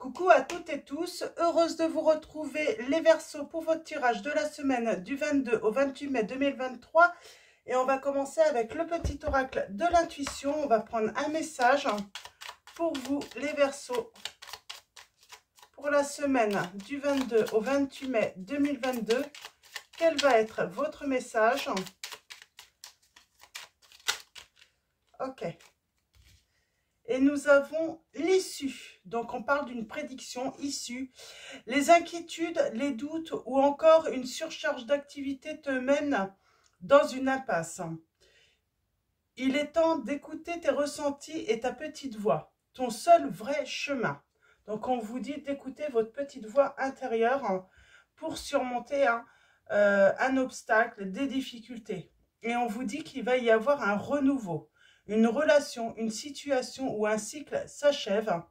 Coucou à toutes et tous, heureuse de vous retrouver les Verseaux pour votre tirage de la semaine du 22 au 28 mai 2023. Et on va commencer avec le petit oracle de l'intuition. On va prendre un message pour vous les Verseaux pour la semaine du 22 au 28 mai 2022. Quel va être votre message? Ok. Et nous avons l'issue. Donc, on parle d'une prédiction issue. Les inquiétudes, les doutes ou encore une surcharge d'activité te mènent dans une impasse. Il est temps d'écouter tes ressentis et ta petite voix, ton seul vrai chemin. Donc, on vous dit d'écouter votre petite voix intérieure pour surmonter un obstacle, des difficultés. Et on vous dit qu'il va y avoir un renouveau. Une relation, une situation ou un cycle s'achève.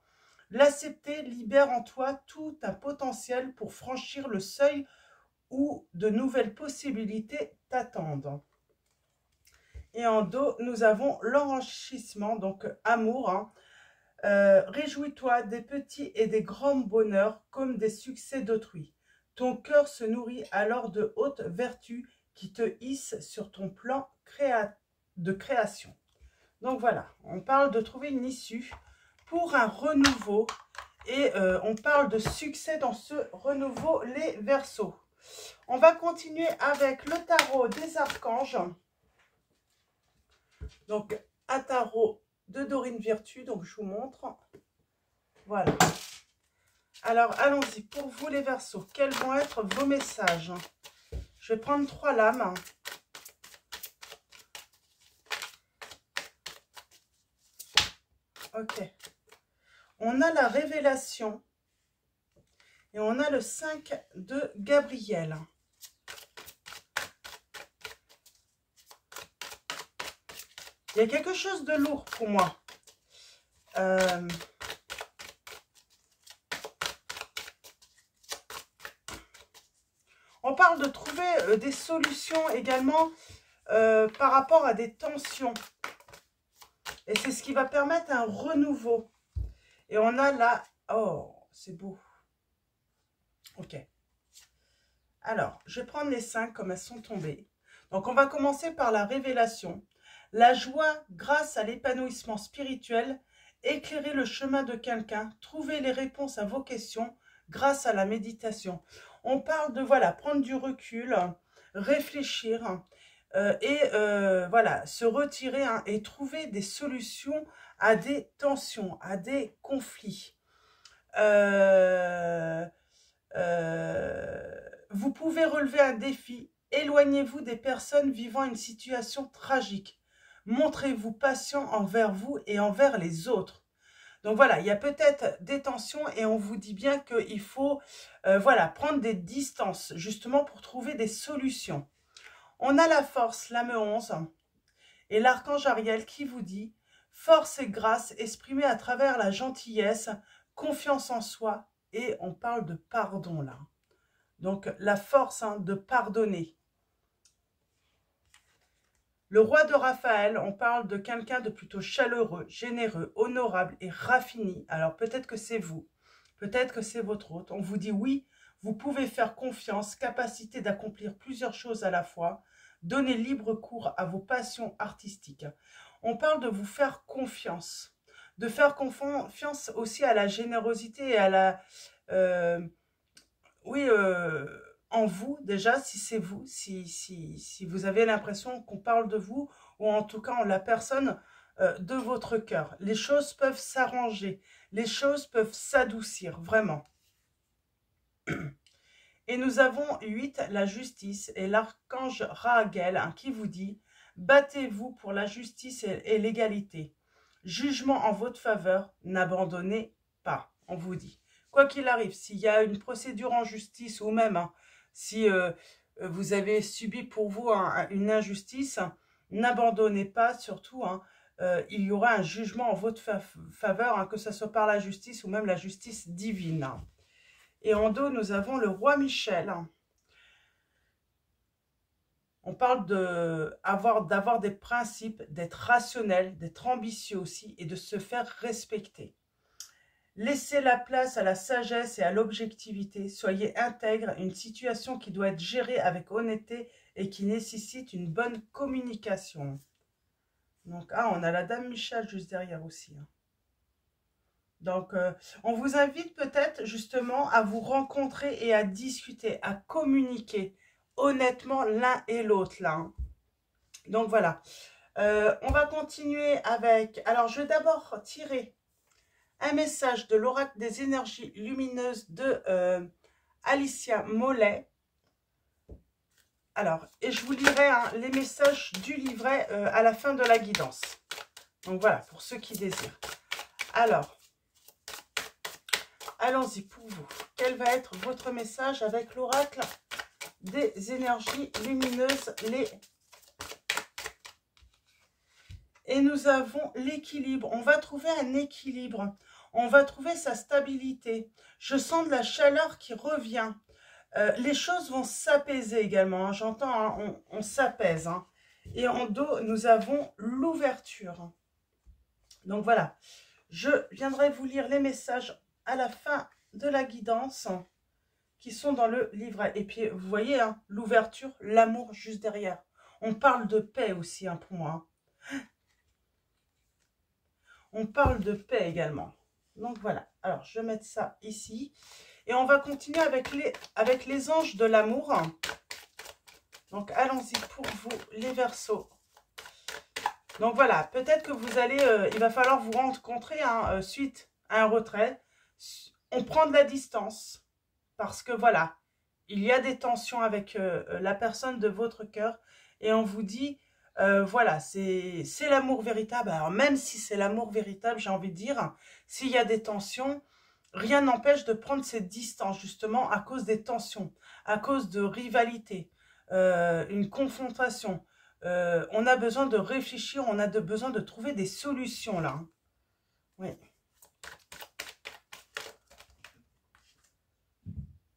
L'accepter libère en toi tout un potentiel pour franchir le seuil où de nouvelles possibilités t'attendent. Et en dos, nous avons l'enrichissement, donc amour. Réjouis-toi des petits et des grands bonheurs comme des succès d'autrui. Ton cœur se nourrit alors de hautes vertus qui te hissent sur ton plan de création. Donc voilà, on parle de trouver une issue pour un renouveau et on parle de succès dans ce renouveau, les Verseaux. On va continuer avec le tarot des archanges. Donc un tarot de Dorine Virtue, donc je vous montre. Voilà. Alors allons-y, pour vous les Verseaux, quels vont être vos messages? Je vais prendre 3 lames. Ok. On a la révélation et on a le 5 de Gabriel. Il y a quelque chose de lourd pour moi. On parle de trouver des solutions également par rapport à des tensions. Et c'est ce qui va permettre un renouveau. Et on a là... Oh, c'est beau. Ok. Alors, je vais prendre les 5 comme elles sont tombées. Donc, on va commencer par la révélation. La joie grâce à l'épanouissement spirituel, éclairer le chemin de quelqu'un, trouver les réponses à vos questions grâce à la méditation. On parle de, voilà, prendre du recul, réfléchir voilà, se retirer et trouver des solutions à des tensions, à des conflits. Vous pouvez relever un défi. Éloignez-vous des personnes vivant une situation tragique. Montrez-vous patient envers vous et envers les autres. Donc voilà, il y a peut-être des tensions et on vous dit bien qu'il faut voilà, prendre des distances justement pour trouver des solutions. On a la force, l'âme 11 et l'archange Ariel qui vous dit « Force et grâce exprimée à travers la gentillesse, confiance en soi » et on parle de pardon là. Donc la force de pardonner. Le roi de Raphaël, on parle de quelqu'un de plutôt chaleureux, généreux, honorable et raffiné. Alors peut-être que c'est vous, peut-être que c'est votre hôte. On vous dit oui, vous pouvez faire confiance, capacité d'accomplir plusieurs choses à la fois, donner libre cours à vos passions artistiques. On parle de vous faire confiance, de faire confiance aussi à la générosité et à la... en vous, déjà, si c'est vous, si vous avez l'impression qu'on parle de vous, ou en tout cas en la personne de votre cœur. Les choses peuvent s'arranger, les choses peuvent s'adoucir, vraiment. Et nous avons 8, la justice, et l'archange Rahael qui vous dit « Battez-vous pour la justice et l'égalité. Jugement en votre faveur, n'abandonnez pas. » On vous dit. Quoi qu'il arrive, s'il y a une procédure en justice ou même si vous avez subi pour vous une injustice, n'abandonnez pas, surtout, il y aura un jugement en votre faveur, que ce soit par la justice ou même la justice divine. Et en dos, nous avons le roi Michel. On parle d'avoir des principes, d'être rationnel, d'être ambitieux aussi et de se faire respecter. Laissez la place à la sagesse et à l'objectivité. Soyez intègre, une situation qui doit être gérée avec honnêteté et qui nécessite une bonne communication. Donc, on a la Dame Michel juste derrière aussi. Donc, on vous invite peut-être justement à vous rencontrer et à discuter, à communiquer honnêtement l'un et l'autre là. Donc, voilà. On va continuer avec... Alors, je vais d'abord tirer un message de l'oracle des énergies lumineuses de Alicia Mollet. Alors, et je vous lirai les messages du livret à la fin de la guidance. Donc, voilà, pour ceux qui désirent. Alors... allons-y pour vous. Quel va être votre message avec l'oracle des énergies lumineuses, Et nous avons l'équilibre. On va trouver un équilibre. On va trouver sa stabilité. Je sens de la chaleur qui revient. Les choses vont s'apaiser également. Hein. J'entends, hein, on s'apaise. Hein. Et en dos, nous avons l'ouverture. Donc voilà. Je viendrai vous lire les messages à la fin de la guidance qui sont dans le livret. Et puis, vous voyez, hein, l'ouverture, l'amour juste derrière. On parle de paix aussi, hein, pour moi. On parle de paix également. Donc, voilà. Alors, je vais mettre ça ici. Et on va continuer avec les anges de l'amour. Donc, allons-y pour vous, les Verseaux. Donc, voilà. Peut-être que vous allez... il va falloir vous rencontrer suite à un retrait. On prend de la distance. Parce que, voilà, il y a des tensions avec la personne de votre cœur. Et on vous dit... voilà, c'est l'amour véritable. Alors même si c'est l'amour véritable, j'ai envie de dire, s'il y a des tensions, rien n'empêche de prendre cette distance justement à cause des tensions, à cause de rivalité, une confrontation. On a besoin de réfléchir, on a besoin de trouver des solutions là. Oui.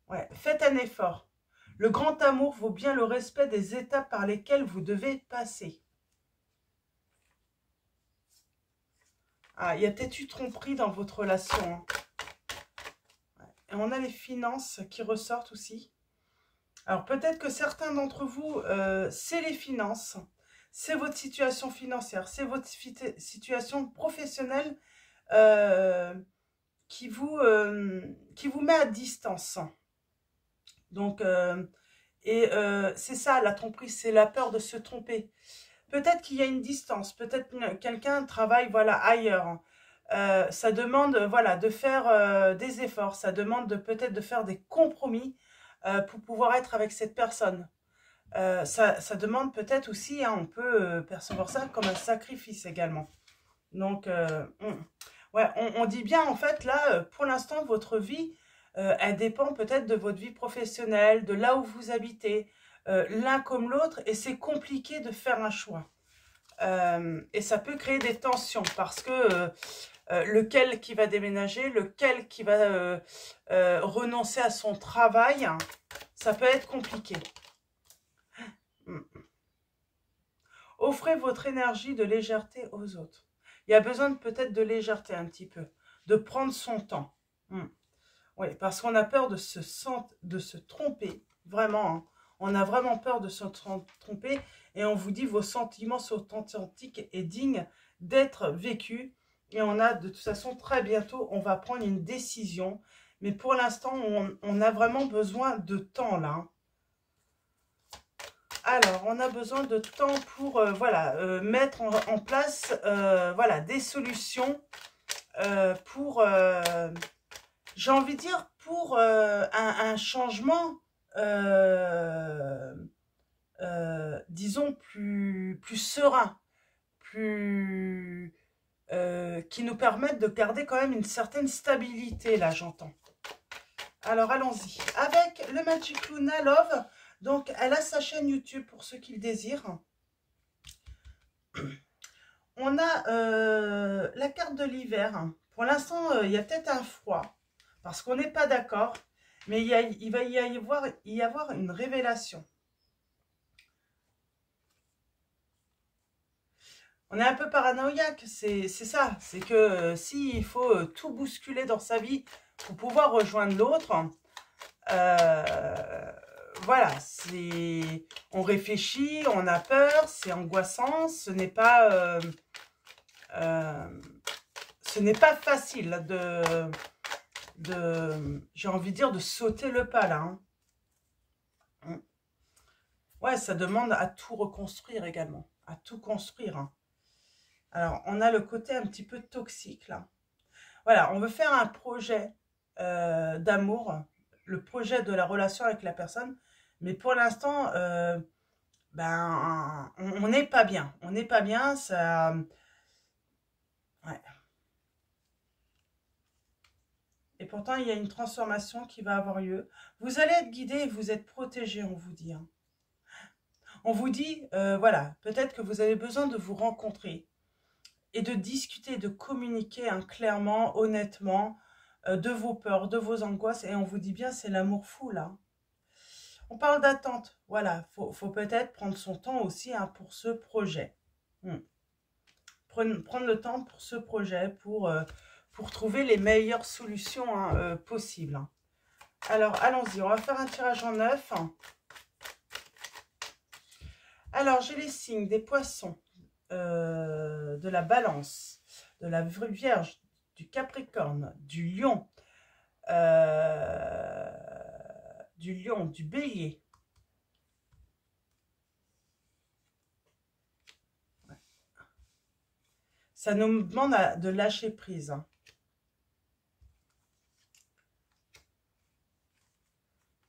Ouais, faites un effort. Le grand amour vaut bien le respect des étapes par lesquelles vous devez passer. Ah, il y a peut-être eu tromperie dans votre relation. Hein. Et on a les finances qui ressortent aussi. Alors peut-être que certains d'entre vous, c'est les finances, c'est votre situation financière, c'est votre situation professionnelle qui vous met à distance. Donc, c'est ça la tromperie, c'est la peur de se tromper. Peut-être qu'il y a une distance, peut-être que quelqu'un travaille voilà, ailleurs. Ça demande voilà, de faire des efforts, ça demande peut-être de faire des compromis pour pouvoir être avec cette personne. Ça demande peut-être aussi, hein, on peut percevoir ça comme un sacrifice également. Donc, ouais, on dit bien en fait là, pour l'instant, votre vie, elle dépend peut-être de votre vie professionnelle, de là où vous habitez, l'un comme l'autre, et c'est compliqué de faire un choix. Et ça peut créer des tensions parce que lequel qui va déménager, lequel qui va renoncer à son travail, ça peut être compliqué. Offrez votre énergie de légèreté aux autres. Il y a besoin peut-être de légèreté un petit peu, de prendre son temps. Oui, parce qu'on a peur de se tromper, vraiment. Hein. On a vraiment peur de se tromper et on vous dit vos sentiments sont authentiques et dignes d'être vécus. Et on a de toute façon très bientôt, on va prendre une décision. Mais pour l'instant, on a vraiment besoin de temps là. Hein. Alors, on a besoin de temps pour voilà, mettre en place voilà, des solutions pour, j'ai envie de dire, pour un changement, disons, plus serein, qui nous permette de garder quand même une certaine stabilité, là, j'entends. Alors, allons-y. Avec le Magic Luna Love, donc, elle a sa chaîne YouTube pour ceux qui le désirent. On a la carte de l'hiver. Pour l'instant, il y a peut-être un froid, parce qu'on n'est pas d'accord, mais il va y avoir une révélation. On est un peu paranoïaque, c'est ça. C'est que s'il faut tout bousculer dans sa vie pour pouvoir rejoindre l'autre, voilà, on réfléchit, on a peur, c'est angoissant, ce n'est pas facile j'ai envie de dire, de sauter le pas là. Hein. Ouais, ça demande à tout reconstruire également, à tout construire. Hein. Alors, on a le côté un petit peu toxique là. Voilà, on veut faire un projet d'amour, le projet de la relation avec la personne, mais pour l'instant, ben, on n'est pas bien. On n'est pas bien, ça... Ouais. Et pourtant, il y a une transformation qui va avoir lieu. Vous allez être guidé et vous êtes protégé, on vous dit. Hein. On vous dit, voilà, peut-être que vous avez besoin de vous rencontrer et de discuter, de communiquer hein, clairement, honnêtement, de vos peurs, de vos angoisses. Et on vous dit bien, c'est l'amour fou, là. On parle d'attente. Voilà, faut peut-être prendre son temps aussi hein, pour ce projet. Prendre le temps pour ce projet, pour trouver les meilleures solutions hein, possibles. Alors, allons-y, on va faire un tirage en 9. Alors, j'ai les signes des poissons, de la balance, de la vierge, du capricorne, du lion, du bélier. Ouais. Ça nous demande de lâcher prise. Hein.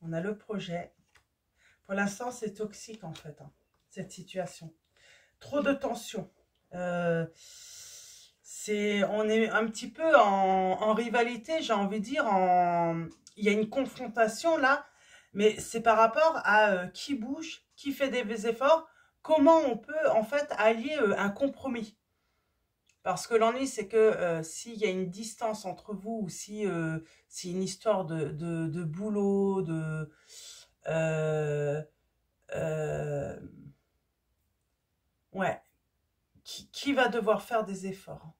On a le projet. Pour l'instant, c'est toxique en fait, hein, cette situation. Trop de tension. On est un petit peu en rivalité, j'ai envie de dire. Il y a une confrontation là, mais c'est par rapport à qui bouge, qui fait des efforts, comment on peut en fait allier un compromis. Parce que l'ennui, c'est que s'il y a une distance entre vous ou si c'est une histoire de boulot, euh, ouais, qui va devoir faire des efforts?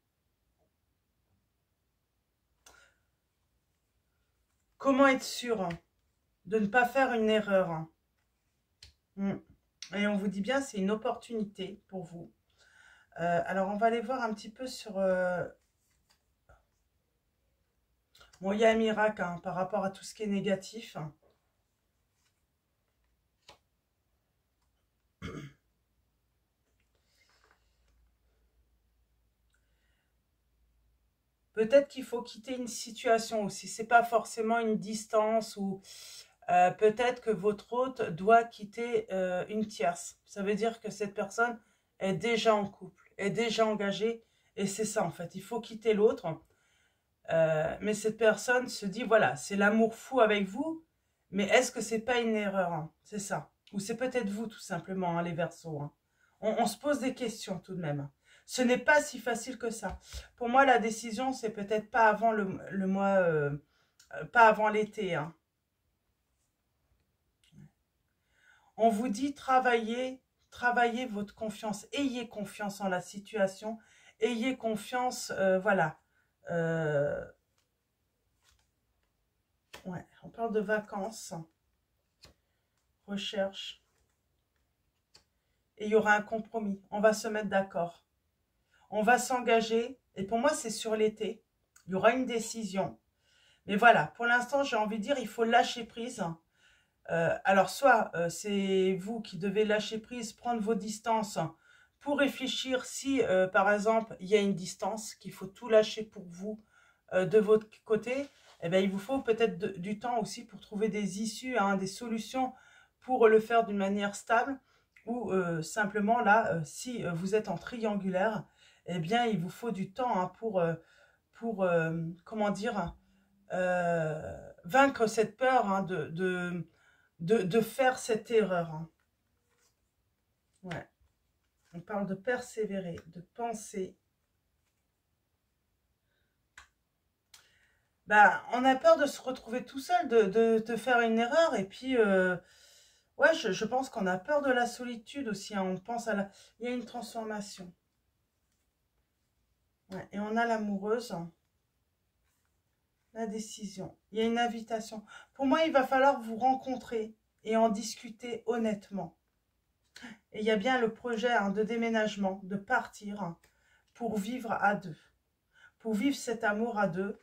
Comment être sûr de ne pas faire une erreur? Et on vous dit bien, c'est une opportunité pour vous. Alors, on va aller voir un petit peu sur... Bon, il y a un miracle hein, par rapport à tout ce qui est négatif. Peut-être qu'il faut quitter une situation aussi. C'est pas forcément une distance ou peut-être que votre hôte doit quitter une tierce. Ça veut dire que cette personne est déjà en couple, est déjà engagée. Et c'est ça en fait. Il faut quitter l'autre. Mais cette personne se dit, voilà, c'est l'amour fou avec vous. Mais est-ce que c'est pas une erreur hein? C'est ça. Ou c'est peut-être vous tout simplement, hein, les Verseaux. Hein. On se pose des questions tout de même. Ce n'est pas si facile que ça. Pour moi, la décision, c'est peut-être pas avant le mois, pas avant l'été. Hein. On vous dit travaillez votre confiance. Ayez confiance en la situation. Ayez confiance, voilà. Ouais, on parle de vacances, recherche. Et il y aura un compromis. On va se mettre d'accord. On va s'engager. Et pour moi, c'est sur l'été. Il y aura une décision. Mais voilà, pour l'instant, j'ai envie de dire, il faut lâcher prise. Alors, soit c'est vous qui devez lâcher prise, prendre vos distances pour réfléchir si, par exemple, il y a une distance, qu'il faut tout lâcher pour vous de votre côté. Eh bien, il vous faut peut-être du temps aussi pour trouver des issues, hein, des solutions pour le faire d'une manière stable. Ou simplement, là, si vous êtes en triangulaire, eh bien, il vous faut du temps hein, pour comment dire, vaincre cette peur hein, de faire cette erreur. Hein. Ouais. On parle de persévérer, de penser. Bah, on a peur de se retrouver tout seul, de faire une erreur. Et puis, ouais, je pense qu'on a peur de la solitude aussi. Hein. On pense à la... Il y a une transformation. Ouais, et on a l'amoureuse. La décision. Il y a une invitation. Pour moi, il va falloir vous rencontrer et en discuter honnêtement. Et il y a bien le projet de déménagement, de partir pour vivre à deux. Pour vivre cet amour à deux.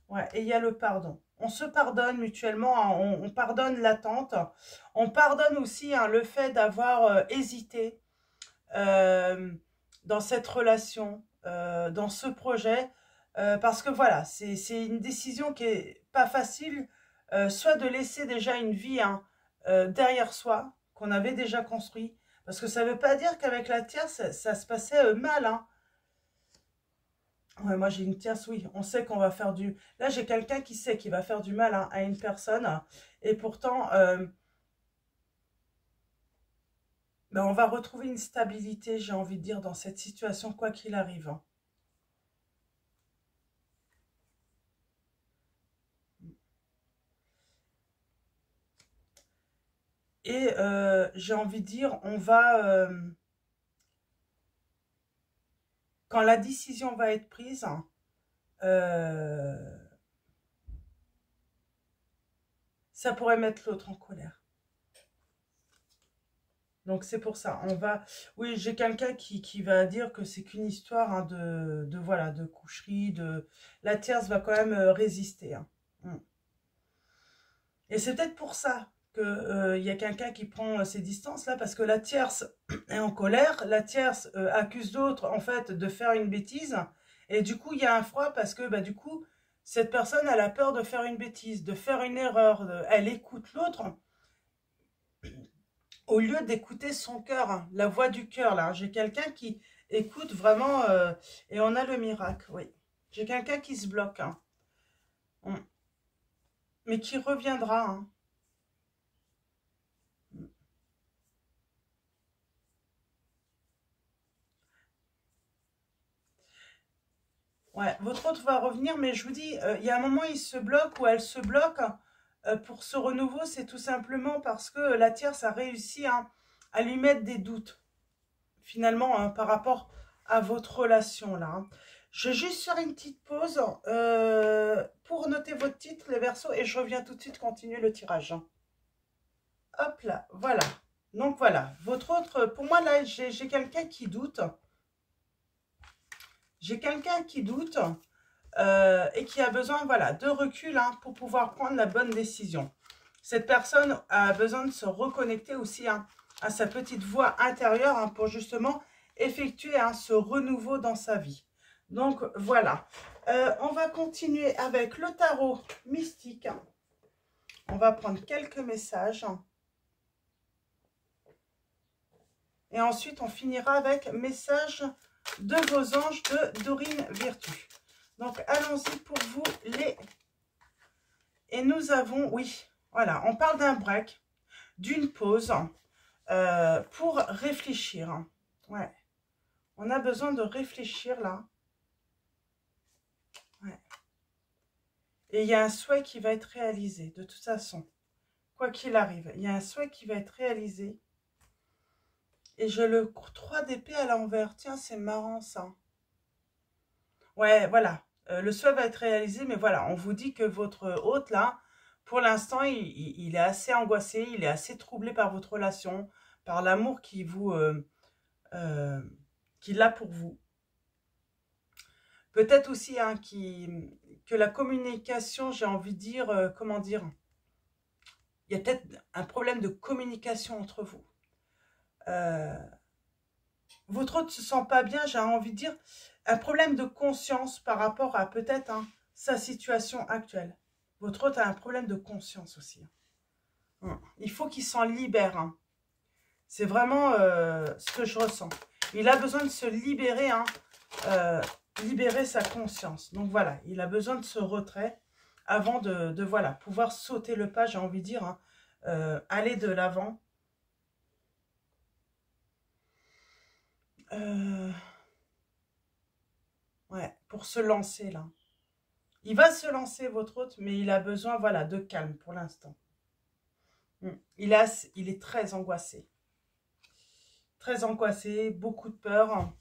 Ouais, et il y a le pardon. On se pardonne mutuellement, on pardonne l'attente. On pardonne aussi le fait d'avoir hésité dans cette relation, dans ce projet. Parce que voilà, c'est une décision qui est pas facile, soit de laisser déjà une vie derrière soi, qu'on avait déjà construit. Parce que ça ne veut pas dire qu'avec la tierce, ça se passait mal. Ouais, moi j'ai une tierce, oui, on sait qu'on va faire du... Là j'ai quelqu'un qui sait qu'il va faire du mal à une personne, et pourtant, ben, on va retrouver une stabilité, j'ai envie de dire, dans cette situation, quoi qu'il arrive. Et j'ai envie de dire, on va... quand la décision va être prise, euh, ça pourrait mettre l'autre en colère. Donc c'est pour ça, on va... Oui, j'ai quelqu'un qui va dire que c'est qu'une histoire voilà, de coucherie, La tierce va quand même résister. Mm. Et c'est peut-être pour ça qu'il y a quelqu'un qui prend ses distances là, parce que la tierce est en colère, la tierce accuse l'autre en fait de faire une bêtise, et du coup il y a un froid parce que bah, du coup cette personne elle a peur de faire une bêtise, de faire une erreur, elle écoute l'autre au lieu d'écouter son cœur, la voix du cœur là. J'ai quelqu'un qui écoute vraiment et on a le miracle, oui. J'ai quelqu'un qui se bloque, mais qui reviendra. Ouais, votre autre va revenir, mais je vous dis, il y a un moment, il se bloque ou elle se bloque. Pour ce renouveau, c'est tout simplement parce que la tierce a réussi à lui mettre des doutes, finalement, par rapport à votre relation, là. Je vais juste faire une petite pause pour noter votre titre, les Verseaux, et je reviens tout de suite continuer le tirage. Hop là, voilà. Donc voilà, votre autre, pour moi, là, j'ai quelqu'un qui doute. J'ai quelqu'un qui doute. Et qui a besoin voilà, de recul pour pouvoir prendre la bonne décision. Cette personne a besoin de se reconnecter aussi à sa petite voix intérieure pour justement effectuer ce renouveau dans sa vie. Donc voilà, on va continuer avec le tarot mystique. On va prendre quelques messages. Et ensuite, on finira avec message de vos anges de Dorine Virtue. Donc, allons-y pour vous les... Et nous avons, oui, voilà, on parle d'un break, d'une pause pour réfléchir. Ouais, on a besoin de réfléchir là. Ouais. Et il y a un souhait qui va être réalisé, de toute façon. Quoi qu'il arrive, il y a un souhait qui va être réalisé. Et j'ai le 3 d'épée à l'envers. Tiens, c'est marrant ça. Ouais, voilà. Le souhait va être réalisé, mais voilà, on vous dit que votre hôte, là, pour l'instant, il est assez angoissé, il est assez troublé par votre relation, par l'amour qu'il a pour vous. Peut-être aussi que la communication, j'ai envie de dire, comment dire, il y a peut-être un problème de communication entre vous. Votre hôte ne se sent pas bien, j'ai envie de dire, un problème de conscience par rapport à peut-être sa situation actuelle. Votre hôte a un problème de conscience aussi. Il faut qu'il s'en libère. C'est vraiment ce que je ressens. Il a besoin de se libérer, libérer sa conscience. Donc voilà, il a besoin de ce retrait avant de voilà, pouvoir sauter le pas, j'ai envie de dire, aller de l'avant. Ouais, pour se lancer là. Il va se lancer, votre hôte, mais il a besoin, voilà, de calme pour l'instant. Il est très angoissé. Très angoissé, beaucoup de peur.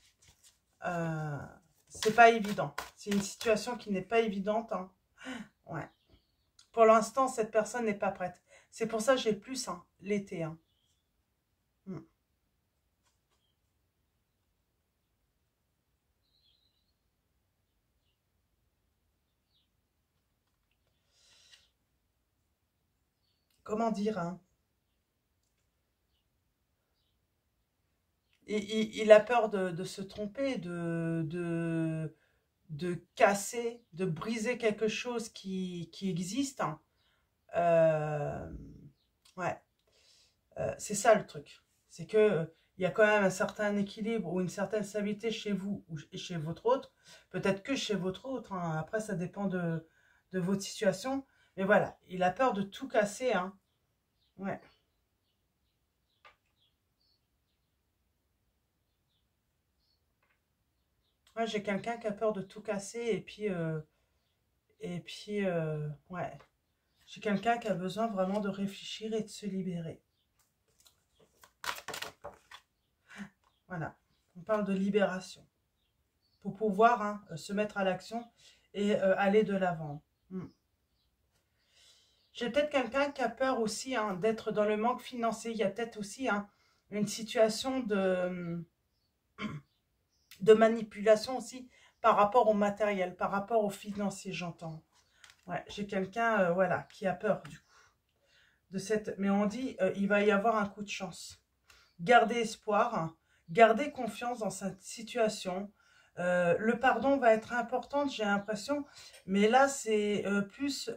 c'est pas évident. C'est une situation qui n'est pas évidente. Hein. Ouais. Pour l'instant, cette personne n'est pas prête. C'est pour ça que j'ai plus hein, l'été. Hein. Hmm. Comment dire hein? Il a peur de se tromper, de casser, de briser quelque chose qui existe. Hein. Ouais, c'est ça le truc. C'est que il y a quand même un certain équilibre ou une certaine stabilité chez vous et chez votre autre. Peut-être que chez votre autre. Hein. Après, ça dépend de votre situation. Mais voilà, il a peur de tout casser. Hein. Ouais. Moi, j'ai quelqu'un qui a peur de tout casser et puis, ouais. J'ai quelqu'un qui a besoin vraiment de réfléchir et de se libérer. Voilà. On parle de libération. Pour pouvoir hein, se mettre à l'action et aller de l'avant. J'ai peut-être quelqu'un qui a peur aussi hein, d'être dans le manque financier. Il y a peut-être aussi hein, une situation de manipulation aussi par rapport au matériel, par rapport au financier, j'entends. Ouais, j'ai quelqu'un voilà, qui a peur du coup. De cette... Mais on dit, il va y avoir un coup de chance. Gardez espoir, hein, gardez confiance dans cette situation. Le pardon va être important, j'ai l'impression. Mais là, c'est plus...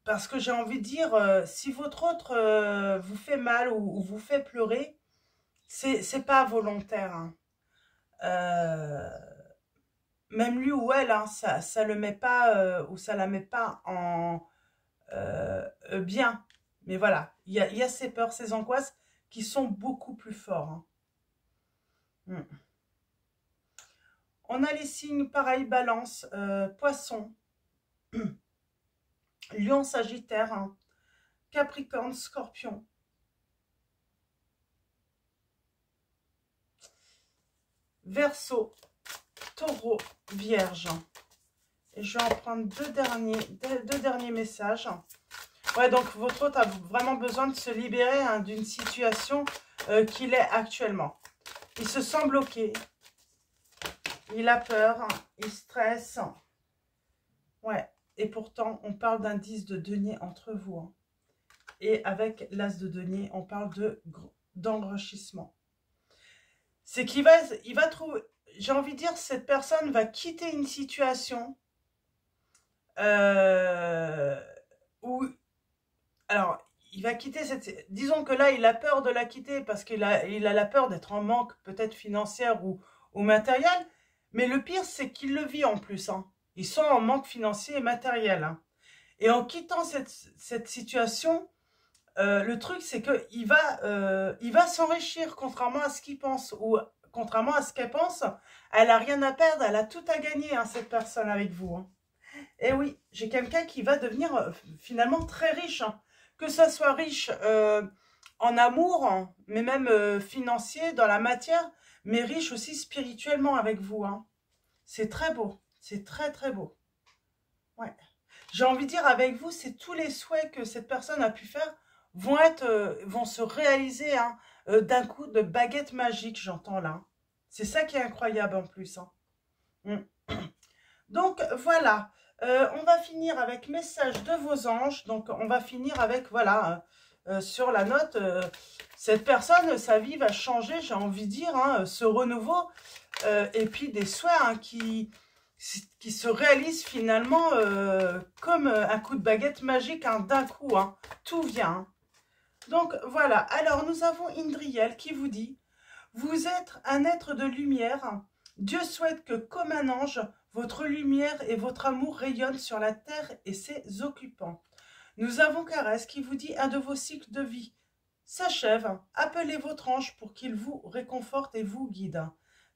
parce que j'ai envie de dire, si votre autre vous fait mal ou vous fait pleurer, c'est pas volontaire. Hein. Même lui ou elle, hein, ça le met pas ou ça la met pas en bien. Mais voilà, il y a ces peurs, ces angoisses qui sont beaucoup plus forts. Hein. On a les signes pareil, balance, poisson, lion, sagittaire, hein, capricorne, scorpion. Verseau, taureau, vierge. Et je vais en prendre deux derniers messages. Ouais, donc votre hôte a vraiment besoin de se libérer hein, d'une situation qu'il est actuellement. Il se sent bloqué. Il a peur. Il stresse. Ouais. Et pourtant, on parle d'un 10 de denier entre vous. Hein. Et avec l'as de denier, on parle d'enrichissement. C'est qu'il va trouver... J'ai envie de dire, cette personne va quitter une situation où... Alors, il va quitter cette... Disons que là, il a peur de la quitter parce qu'il a la peur d'être en manque, peut-être financière ou matériel. Mais le pire, c'est qu'il le vit en plus. Hein. Ils sont en manque financier et matériel. Hein. Et en quittant cette situation, le truc, c'est qu'il va s'enrichir, contrairement à ce qu'il pense. Ou contrairement à ce qu'elle pense, elle n'a rien à perdre, elle a tout à gagner, hein, cette personne avec vous. Hein. Et oui, j'ai quelqu'un qui va devenir finalement très riche. Hein. Que ça soit riche en amour, hein, mais même financier, dans la matière, mais riche aussi spirituellement avec vous. Hein. C'est très beau, c'est très très beau. Ouais. J'ai envie de dire avec vous, c'est tous les souhaits que cette personne a pu faire vont se réaliser hein, d'un coup de baguette magique, j'entends là. C'est ça qui est incroyable en plus. Hein. Donc voilà, on va finir avec message de vos anges. Donc on va finir avec, voilà, sur la note, cette personne, sa vie va changer, j'ai envie de dire, hein, ce renouveau. Et puis des souhaits hein, qui se réalisent finalement comme un coup de baguette magique hein, d'un coup. Hein, tout vient. Hein. Donc voilà, alors nous avons Indriel qui vous dit « Vous êtes un être de lumière. Dieu souhaite que comme un ange, votre lumière et votre amour rayonnent sur la terre et ses occupants. Nous avons Caresse qui vous dit « Un de vos cycles de vie s'achève. Appelez votre ange pour qu'il vous réconforte et vous guide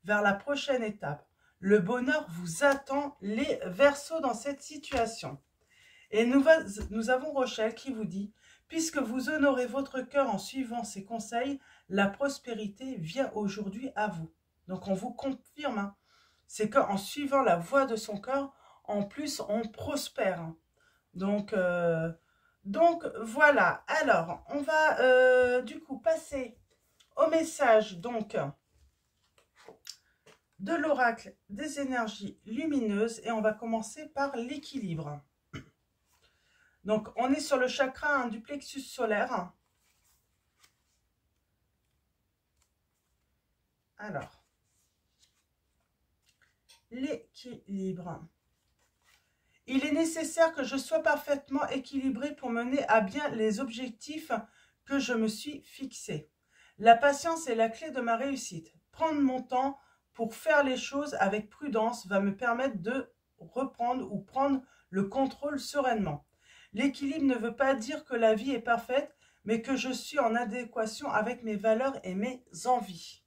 vers la prochaine étape. Le bonheur vous attend, les Verseaux, dans cette situation. » Et nous avons Rochelle qui vous dit « Puisque vous honorez votre cœur en suivant ces conseils, la prospérité vient aujourd'hui à vous. Donc on vous confirme, hein, c'est qu'en suivant la voie de son cœur, en plus on prospère. Donc voilà. Alors on va du coup passer au message donc de l'oracle des énergies lumineuses et on va commencer par l'équilibre. Donc on est sur le chakra du plexus solaire. Alors, l'équilibre. Il est nécessaire que je sois parfaitement équilibré pour mener à bien les objectifs que je me suis fixés. La patience est la clé de ma réussite. Prendre mon temps pour faire les choses avec prudence va me permettre de reprendre ou prendre le contrôle sereinement. L'équilibre ne veut pas dire que la vie est parfaite, mais que je suis en adéquation avec mes valeurs et mes envies.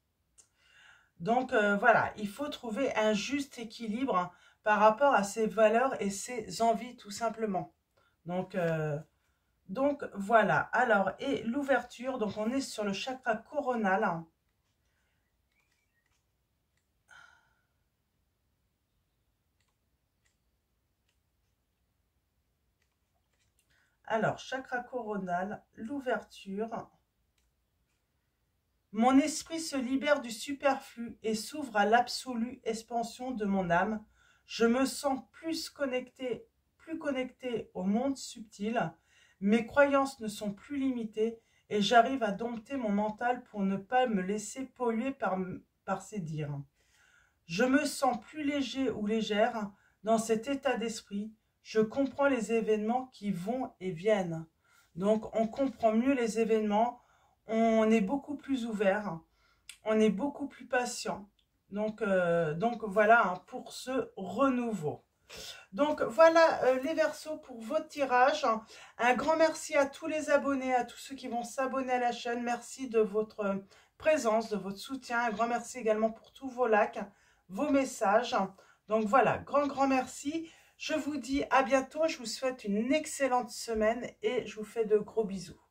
Donc voilà, il faut trouver un juste équilibre par rapport à ses valeurs et ses envies tout simplement. Donc voilà, alors et l'ouverture, donc on est sur le chakra coronal. Alors, chakra coronal, l'ouverture. Mon esprit se libère du superflu et s'ouvre à l'absolue expansion de mon âme. Je me sens plus connecté au monde subtil. Mes croyances ne sont plus limitées et j'arrive à dompter mon mental pour ne pas me laisser polluer par ces dires. Je me sens plus léger ou légère dans cet état d'esprit. Je comprends les événements qui vont et viennent. Donc, on comprend mieux les événements. On est beaucoup plus ouvert. On est beaucoup plus patient. Donc voilà hein, pour ce renouveau. Donc voilà les Verseaux pour votre tirage. Un grand merci à tous les abonnés, à tous ceux qui vont s'abonner à la chaîne. Merci de votre présence, de votre soutien. Un grand merci également pour tous vos likes, vos messages. Donc voilà, grand merci. Je vous dis à bientôt. Je vous souhaite une excellente semaine et je vous fais de gros bisous.